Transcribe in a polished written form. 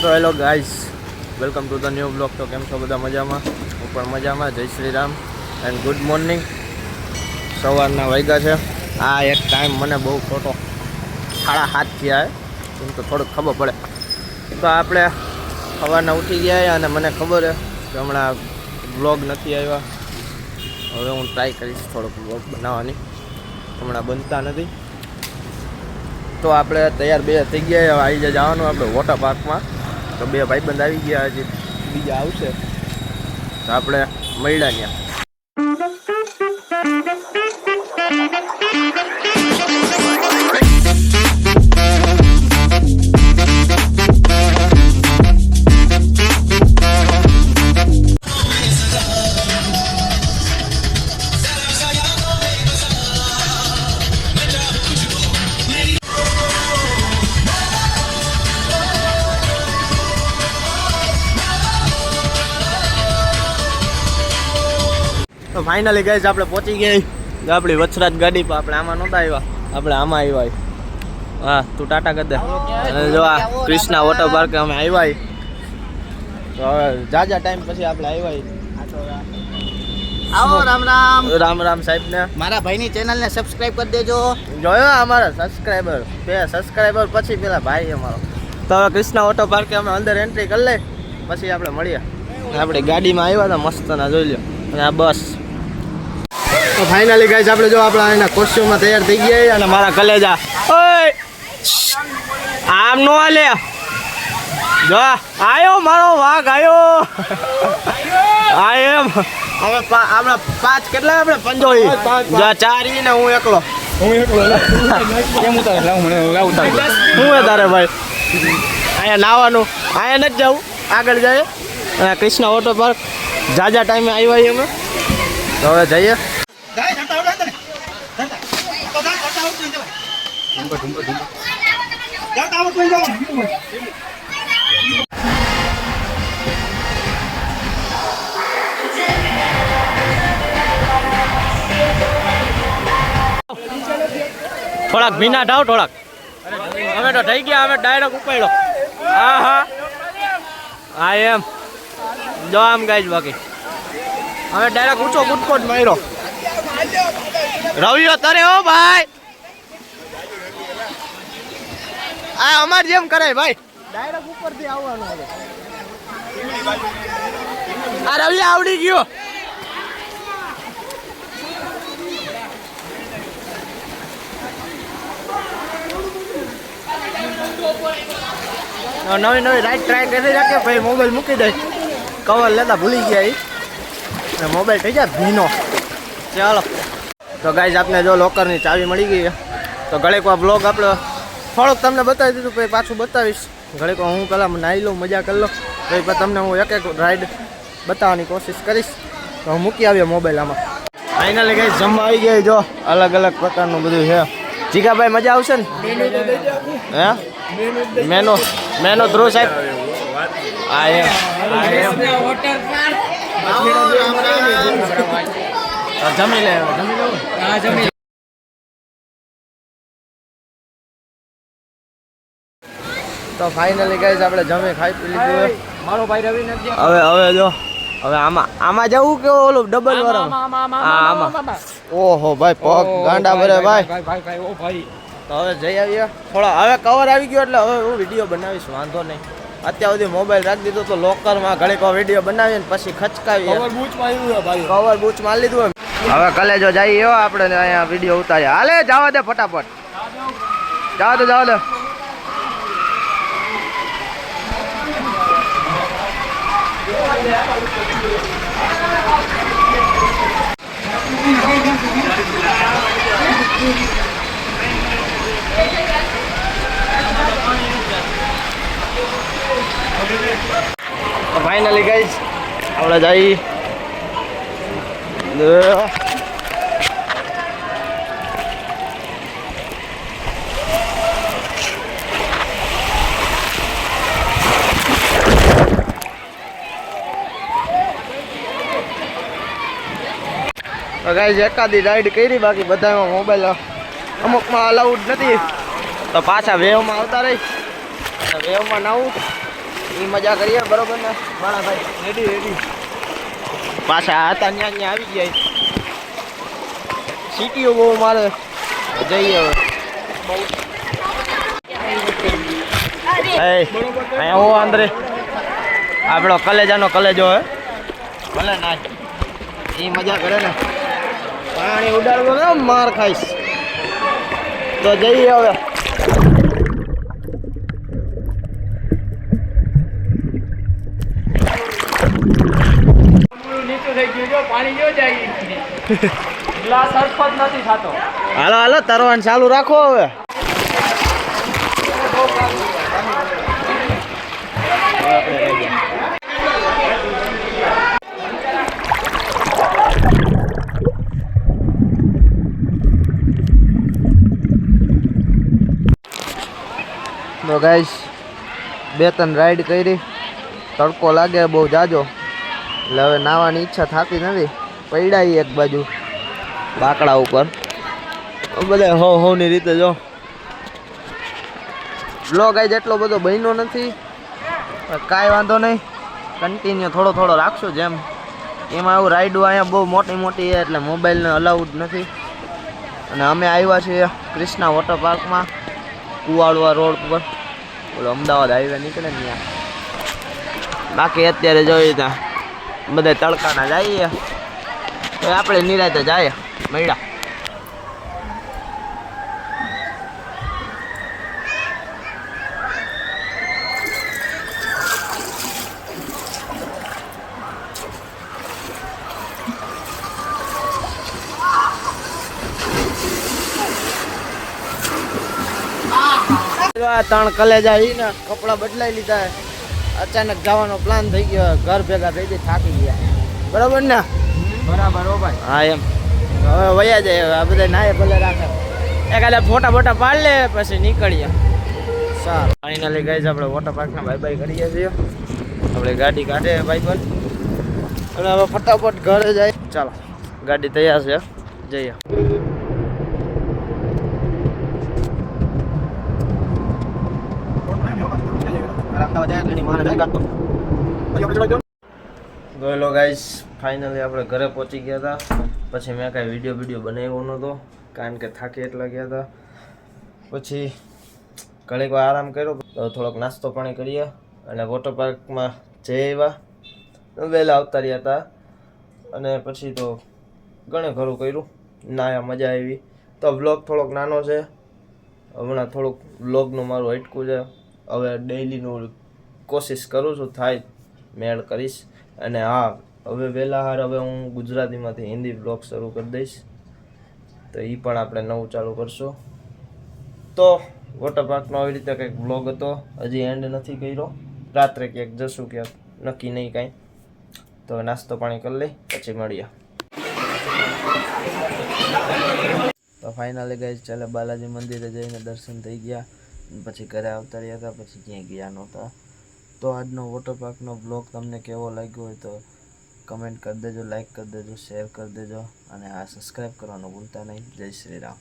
તો hello guys, welcome to the new blog. તો કેમ છો બધા? મજામાં? હું પણ મજામાં. જય Shri Ram and good morning. સવારના વાગ્યા છે. આ એક ટાઈમ મને બહુ ખોટો 7:30 થયા એમ તો થોડુંક ખબર પડે. તો આપણે સવારના ઉઠી ગયા અને મને ખબર છે કે હમણાં બ્લોગ નથી આવ્યા. હવે હું ટ્રાય કરીશ થોડોક બ્લોગ બનાવવાની. હમણાં બનતા નથી. તો આપણે તૈયાર બે થઈ ગયા. હવે આવી જવાનું આપણે વોટર પાર્કમાં. તો બે ભાઈબંધ આવી ગયા, હજી બીજા આવશે તો આપણે મળ્યા ત્યાં. તો ફાઇનલી ગાઈઝ આપણે પહોંચી ગયા આપણી વછરાજ ગાડી પર. આપણે આમાં નહોતા આવ્યા, આપણે આમાં આવ્યા. હા, તું ટાટા કરી દે. અને જો આ કૃષ્ણા વોટર પાર્ક અમે આવ્યા. તો હવે જાજા ટાઈમ પછી આપણે આવ્યા. આવો રામ રામ. રામ રામ સાહેબને. મારા ભાઈની ચેનલને સબસ્ક્રાઇબ કરી દેજો. જોયો અમારા સબસ્ક્રાઈબર પછી પેલા ભાઈ અમારો. તો હવે કૃષ્ણા વોટર પાર્કે અમે અંદર એન્ટ્રી કરી લઈ, પછી આપણે મળીએ. આપણી ગાડીમાં આવ્યા હતા મસ્ત ના, જોઈ લો. અને આ બસ. તો ફાઇનલી ગાઈસ આપણે જો આપણા એના કોસ્ટ્યુમમાં તૈયાર થઈ ગયા. અને મારા કલેજા ઓય આમ નો હાલે. જો આયો મારો વાઘ આયો. આ એમ અમે આપણા 5 કેટલા આપણે 5 જો 4 ઈ ને હું એકલો. કેમ ઉતારે હું તારે ભાઈ અહીંયા નાવાનું. અહીંયા નથી જવું, આગળ જાય. અને કૃષ્ણા વોટર પાર્ક જાજા ટાઈમે આવ્યા અમે. તો હવે જઈએ. થોડાક ભીના ઢાવ થોડાક. અમે તો થઈ ગયા, અમે ડાયરેક્ટ ઉપાડ્યો. હા હા હા એમ જો આમ ગાઈશ. બાકી અમે ડાયરેક્ટ ઊંચો કૂદકો જ માર્યો. રવિયો તરે હો ભાઈ. આ અમાર જેમ કરાય ભાઈ, ડાયરેક્ટ ઉપરથી આવવાનું. હવે આ રવિ આવડી ગયો. નવી નવી રાઈડ ટ્રાય કરી રાખે ભાઈ. મોબાઈલ મૂકી દે, કવર લેતા ભૂલી ગયા. મોબાઈલ થઈ જાય ભીનો. ચાલો તો ગાઈઝ આપણે જો લોકરની ચાવી મળી ગઈ. તો ઘડીક વાર બ્લોગ આપણે થોડુંક તમને બતાવી દીધું, પછી પાછું બતાવીશ. ઘડીક વાર હું પહેલાં નાહી લઉં, મજા કરી લઉં, પછી તમને હું એક રાઈડ બતાવવાની કોશિશ કરીશ. તો હું મૂકી આવ્યો મોબાઈલ આમાં. ફાઇનલી ગાઈઝ જમવા આવી ગયા. જો અલગ અલગ પ્રકારનું બધું છે. જીગાભાઈ મજા આવશે ને? હે મેનો ધ્રુવ સાહેબ. હા એમ જમી લે. તો ફાઇનલી ગાઈઝ આપણે જમી ખાઈ પી લીધું. મારો ભાઈ રવિ નથી. હવે જો હવે આમાં જવું કે ઓલું ડબલ વાળો? આમાં. ઓહો ભાઈ પગ ગાંડા ભરે ભાઈ. તો હવે જઈ આવીએ. થોડા હવે કવર આવી ગયો એટલે હવે હું વિડીયો બનાવીશ, વાંધો નહીં. અત્યાર સુધી મોબાઈલ રાખી દીધો તો લોકરમાં ઘડીક વિડીયો બનાવીએ ને પછી ખચકાવીએ. કવર બૂચ મારી લીધું. હવે કલેજો જઈએ આપણે અહીંયા વિડીયો ઉતાર્યા. હાલે જવા દે ફટાફટ. જવા દે. ફાઇનલી ગાઈઝ આપણે જઈ. ગાઈઝ એકાદી રાઈડ કરી, બાકી બધામાં મોબાઈલ અમુકમાં અલાઉડ નથી. તો પાછા વેવમાં આવતા રહી. વેવમાં નાવું એ મજા કરીએ બરોબર ને મારા ભાઈ રેડી રેડી. પાછા હતા ત્યાં ત્યાં આવી ગયા સિટીઓ બહુ મારે જઈએ હવે અહીંયા હો અંદર આપણો કલેજાનો કલેજો હે ભલે ના એ મજા કરે ને પાણી ઉડાડવો ને માર ખાઈશ તો જઈએ હવે નીચું થઈ ગયું જો પાણી જો જાય ગ્લાસ સરખો જ નથી થતો. હાલો હાલો તરવાનું ચાલુ રાખો હવે તો ગાઈસ 2-3 રાઈડ કરી તડકો લાગે બહુ જાજો એટલે હવે નાવાની ઈચ્છા થતી નથી પૈડાઈ એક બાજુ બાકડા ઉપર બધા હોની રીતે જો બ્લોગ આજ એટલો બધો બન્યો નથી કાંઈ વાંધો નહીં કન્ટિન્યુ થોડો થોડો રાખશું જેમ એમાં એવું રાઈડો અહીંયા બહુ મોટી મોટી છે એટલે મોબાઈલને અલાઉડ નથી અને અમે આવ્યા છીએ ક્રિષ્ના વોટર પાર્કમાં કુવાડવા રોડ પર ઓલો અમદાવાદ હાઈવે નીકળે ને ત્યાં બાકી અત્યારે જોઈએ ત્યાં બધા તડકાના જઈએ તો આપણે નિરાતે જાય મળ્યા ત્રણ કલેજા ને કપડા બદલાઈ લીધા અચાનક જવાનો પ્લાન થઈ ગયો ઘર ભેગા થઈ ગઈ થાકી ગયા બરાબર ને બરાબર હો ભાઈ. હા એમ હવે વયા જાય આ બધા નાય ભલે રાખે એકાલે ફોટા બોટા પાડ લે પછી નીકળીએ સારું ફાઇનલી ગાઈઝ આપણે વોટર પાર્કના બાય બાય કરીએ છીએ આપણે ગાડી કાઢે બાય પર અને હવે ફટાફટ ઘરે જાય ચાલો ગાડી તૈયાર છે જઈએ ગયેલો ગાઈસ ફાઇનલી આપણે ઘરે પહોંચી ગયા હતા પછી મેં કાંઈ વિડીયો બનાવ્યો નહોતો કારણ કે થાકી એટલા ગયા હતા પછી ઘણીક વાર આરામ કર્યો તો થોડોક નાસ્તો પાણી કરીએ અને વોટર પાર્કમાં જઈ આવ્યા વહેલા આવતા રહ્યા હતા અને પછી તો ઘણું ખરું કર્યું ના મજા આવી તો બ્લોગ થોડોક નાનો છે હમણાં થોડુંક બ્લોગનું મારું અટકું છે હવે ડેઈલીનું કોશિશ કરું છું થાય મેળ કરીશ અને હા હવે વહેલા હાર હવે હું ગુજરાતીમાંથી હિન્દી બ્લોગ શરૂ કરી દઈશ તો એ પણ આપણે નવું ચાલુ કરશું તો વોટર પાર્કનો આવી રીતે કંઈક બ્લોગ હતો હજી એન્ડ નથી કર્યો રાત્રે ક્યાંક જશું ક્યાંક નક્કી નહીં કાંઈ તો નાસ્તો પાણી કરી લઈ પછી મળીએ તો ફાઇનલી ગાઈઝ ચાલે બાલાજી મંદિરે જઈને દર્શન થઈ ગયા પછી ઘરે આવતા રહ્યા હતા પછી ક્યાંય ગયા નહોતા તો આજનો વોટર પાર્કનો બ્લોગ તમને કેવો લાગ્યો હોય તો કમેન્ટ કરી દેજો લાઈક કરી દેજો શેર કરી દેજો અને આ સબસ્ક્રાઈબ કરવાનું ભૂલતા નહીં જય શ્રી રામ